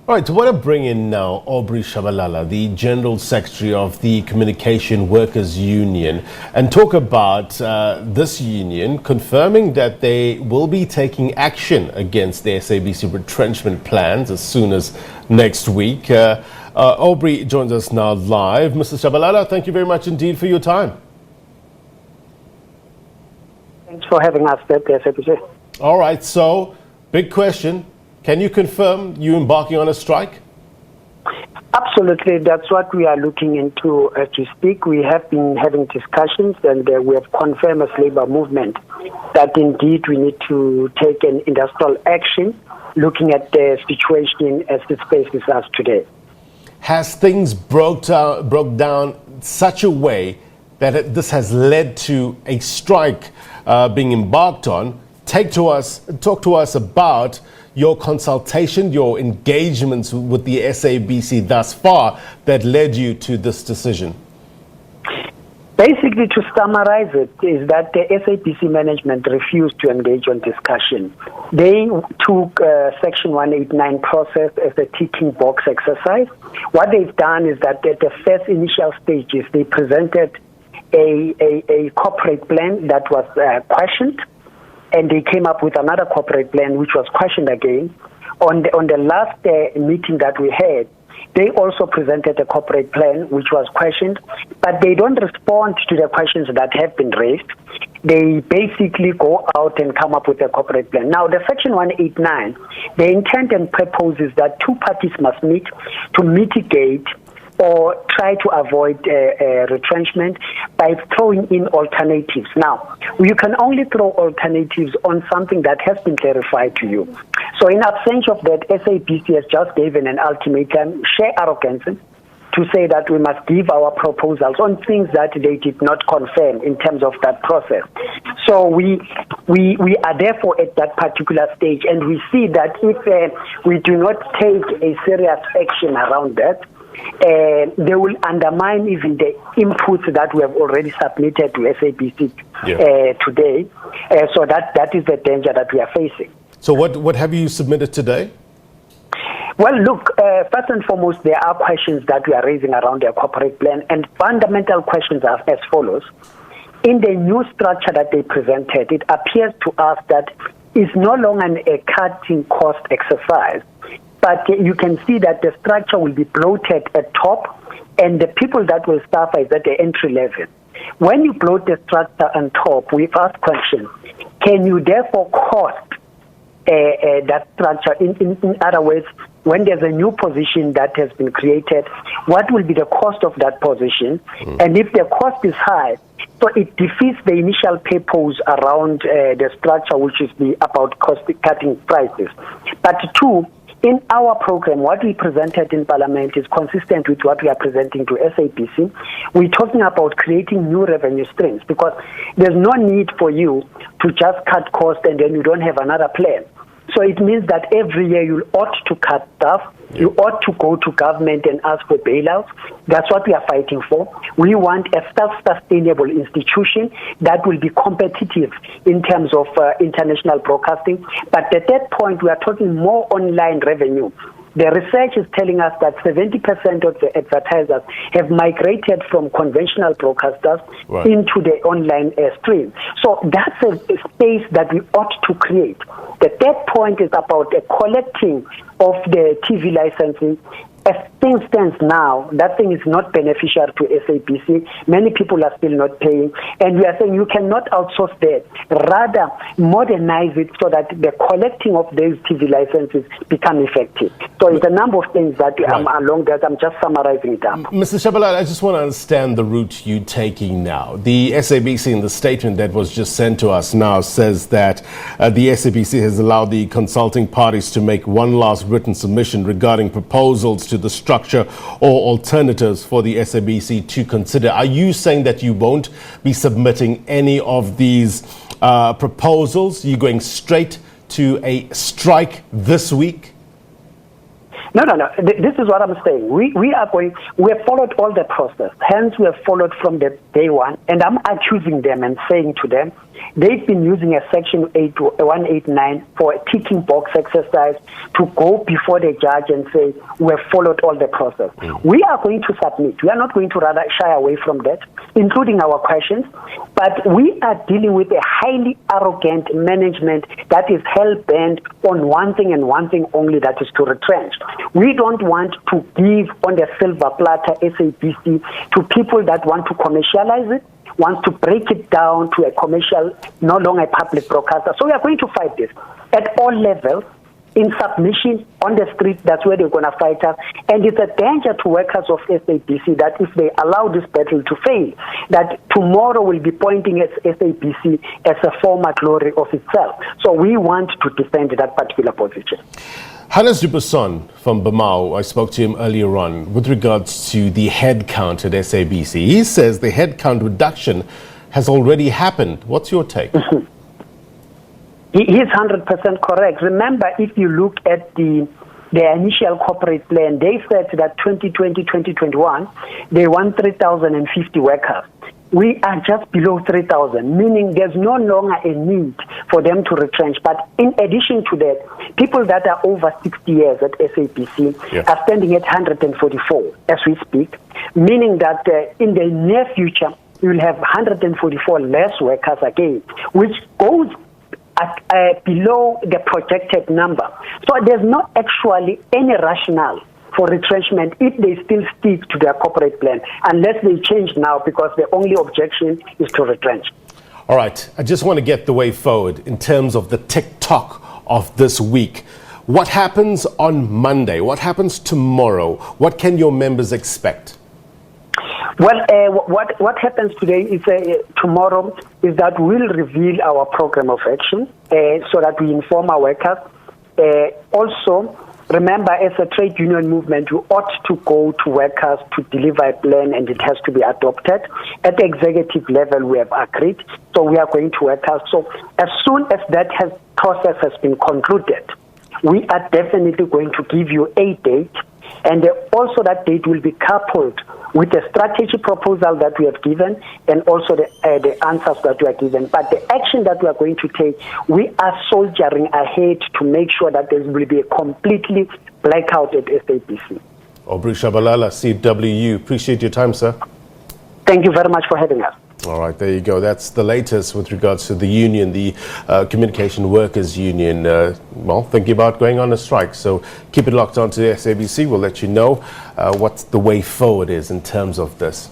All right, so what I bring in now, Aubrey Tshabalala, the General Secretary of the Communication Workers Union, and talk about this union confirming that they will be taking action against the SABC retrenchment plans as soon as next week. Aubrey joins us now live. Mr. Tshabalala, thank you very much indeed for your time. Thanks for having us at the SABC. All right, so big question. Can you confirm you embarking on a strike? Absolutely. That's what we are looking into as we speak. We have been having discussions and we have confirmed as labor movement that indeed we need to take an industrial action looking at the situation as it faces us today. Has things broke down such a way that this has led to a strike being embarked on? Talk to us about your consultation, your engagements with the SABC thus far that led you to this decision. Basically, to summarize it, is that the SABC management refused to engage on discussion. They took Section 189 process as a ticking box exercise. What they've done is that at the first initial stages, they presented a corporate plan that was questioned, and they came up with another corporate plan which was questioned again. On the last meeting that we had, they also presented a corporate plan which was questioned, but they don't respond to the questions that have been raised. They basically go out and come up with a corporate plan. Now, the Section 189, the intent and purpose is that two parties must meet to mitigate or try to avoid retrenchment by throwing in alternatives. Now, you can only throw alternatives on something that has been clarified to you. So in absence of that, SABC has just given an ultimatum, sheer arrogance, to say that we must give our proposals on things that they did not confirm in terms of that process. So we are therefore at that particular stage, and we see that if we do not take a serious action around that, they will undermine even the inputs that we have already submitted to SABC today. So that is the danger that we are facing. So what have you submitted today? Well, look, first and foremost, there are questions that we are raising around their corporate plan, and fundamental questions are as follows. In the new structure that they presented, it appears to us that it's no longer a cutting cost exercise, but you can see that the structure will be bloated at top, and the people that will suffer is at the entry level. When you bloat the structure on top, we've asked questions. Can you therefore cost that structure? In other words, when there's a new position that has been created, what will be the cost of that position? And if the cost is high, so it defeats the initial purpose around the structure, which is about cost-cutting prices. But two, in our program, what we presented in Parliament is consistent with what we are presenting to SABC. We're talking about creating new revenue streams because there's no need for you to just cut costs and then you don't have another plan. So it means that every year you ought to cut stuff. You ought to go to government and ask for bailouts. That's what we are fighting for. We want a self-sustainable institution that will be competitive in terms of international broadcasting. But at that point, we are talking more online revenue. The research is telling us that 70% of the advertisers have migrated from conventional broadcasters into the online stream. So that's a space that we ought to create. The third point is about the collecting of the TV licensing. As things stand now, that thing is not beneficial to SABC. Many people are still not paying. And we are saying you cannot outsource that. Rather, modernize it so that the collecting of these TV licenses become effective. So it's a number of things that along that. I'm just summarizing it up. Mr. Tshabalala, I just want to understand the route you're taking now. The SABC in the statement that was just sent to us now says that the SABC has allowed the consulting parties to make one last written submission regarding proposals to the structure or alternatives for the SABC to consider. Are you saying that you won't be submitting any of these proposals? You're going straight to a strike this week? No. This is what I'm saying. We have followed all the process. Hence, we have followed from the day one. And I'm accusing them and saying to them, they've been using a Section 189 for a ticking box exercise to go before the judge and say, we have followed all the process. We are going to submit. We are not going to rather shy away from that, including our questions. But we are dealing with a highly arrogant management that is hell-bent on one thing and one thing only, that is to retrench. We don't want to give on the silver platter SABC to people that want to commercialize it, wants to break it down to a commercial, no longer a public broadcaster. So we are going to fight this at all levels, in submission, on the street. That's where they're going to fight us. And it's a danger to workers of SABC that if they allow this battle to fail, that tomorrow will be pointing at SABC as a former glory of itself. So we want to defend that particular position. Hannes Dubuisson from Bamau, I spoke to him earlier on with regards to the head count at SABC. He says the head count reduction has already happened. What's your take? He is 100% correct. Remember, if you look at the initial corporate plan, they said that 2020-2021, they want 3,050 workers. We are just below 3,000, meaning there's no longer a need for them to retrench. But in addition to that, people that are over 60 years at SABC are standing at 144 as we speak, meaning that in the near future, you'll have 144 less workers again, which goes below the projected number. So there's not actually any rationale for retrenchment if they still stick to their corporate plan, unless they change now, because the only objection is to retrench. All right. I just want to get the way forward in terms of the TikTok of this week. What happens on Monday? What happens tomorrow? What can your members expect? Well, what happens today is tomorrow is that we'll reveal our program of action so that we inform our workers. Also, remember, as a trade union movement, you ought to go to workers to deliver a plan, and it has to be adopted. At the executive level, we have agreed, so we are going to workers. So as soon as that process has been concluded, we are definitely going to give you a date, and also that date will be coupled with the strategy proposal that we have given and also the answers that we are given. But the action that we are going to take, we are soldiering ahead to make sure that there will be a completely blackout at SABC. Aubrey Tshabalala, CWU. Appreciate your time, sir. Thank you very much for having us. All right, there you go. That's the latest with regards to the union, the Communication Workers Union, thinking about going on a strike. So keep it locked on to the SABC. We'll let you know what the way forward is in terms of this.